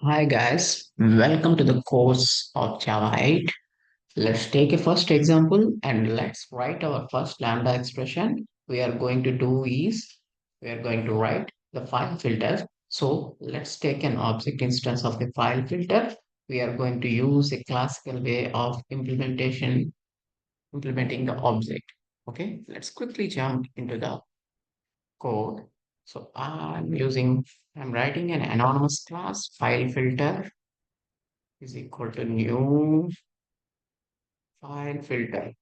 Hi guys, welcome to the course of Java 8. Let's take a first example and let's write our first lambda expression. We are going to do is we are going to write the file filter. So let's take an object instance of the file filter. We are going to use a classical way of implementing the object. Okay, let's quickly jump into the code. So I'm writing an anonymous class file filter is equal to new file filter.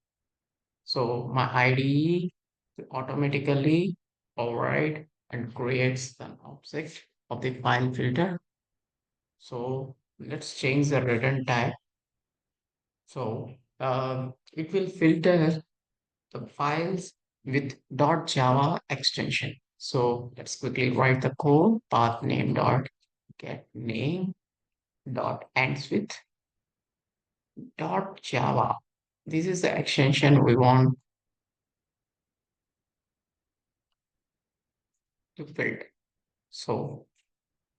So my IDE automatically override and creates an object of the file filter. So let's change the return type. So it will filter the files with .java extension. So let's quickly write the code path name dot get name dot ends with .java. This is the extension we want to filter. So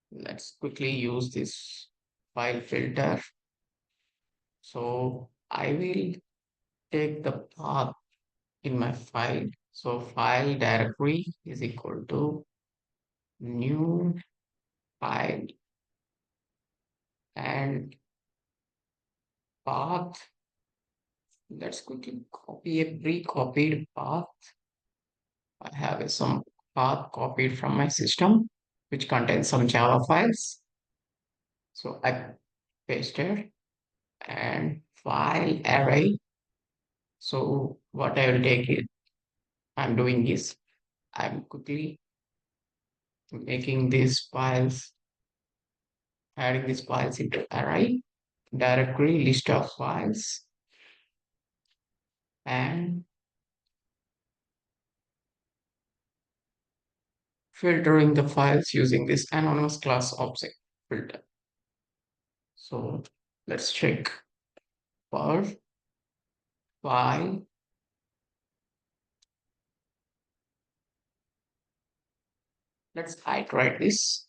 let's quickly use this file filter. So I will take the path in my file. So file directory is equal to new file and path. Let's quickly copy a pre-copied path. I have some path copied from my system, which contains some Java files. So I pasted and file array. So what I will take it, I'm doing is I'm quickly making these files, adding these files into array, directory, list of files, and filtering the files using this anonymous class object filter. So let's check for file. Let's iterate this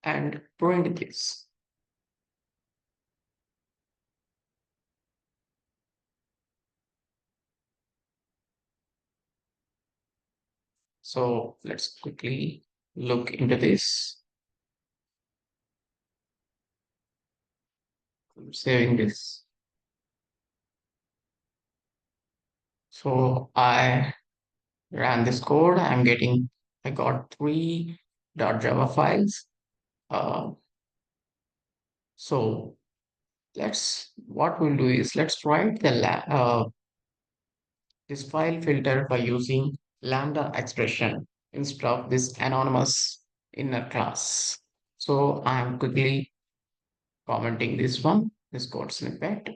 and print this. So let's quickly look into this. I'm saving this. So I ran this code. I got three .java files. Uh, so what we'll do is let's write this file filter by using Lambda expression instead of this anonymous inner class. So I'm quickly commenting this code snippet.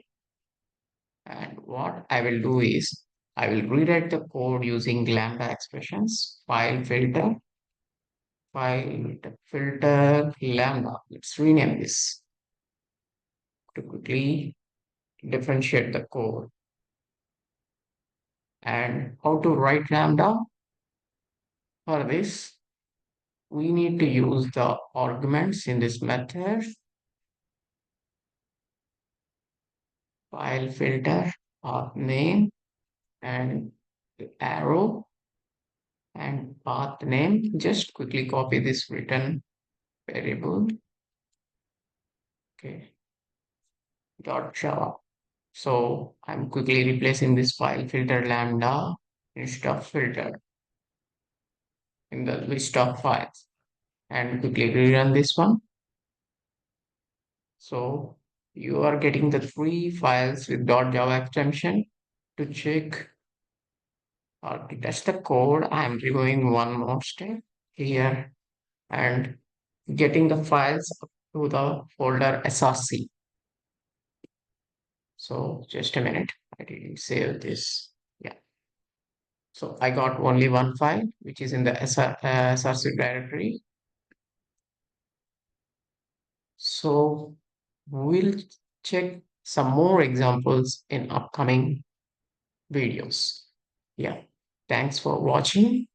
And what I will do is I will rewrite the code using Lambda expressions, file filter Lambda. Let's rename this to quickly differentiate the code. And how to write Lambda? For this, we need to use the arguments in this method, file filter, path name, and the arrow and path name. Just quickly copy this return variable. Okay, dot Java. So I'm quickly replacing this file filter lambda instead of filter in the list of files and quickly rerun this one. So you are getting the three files with .java extension. To check or to test the code, I'm removing one more step here and getting the files up to the folder src. So just a minute, I didn't save this. Yeah. So I got only one file, which is in the src directory. So we'll check some more examples in upcoming videos. Yeah. Thanks for watching.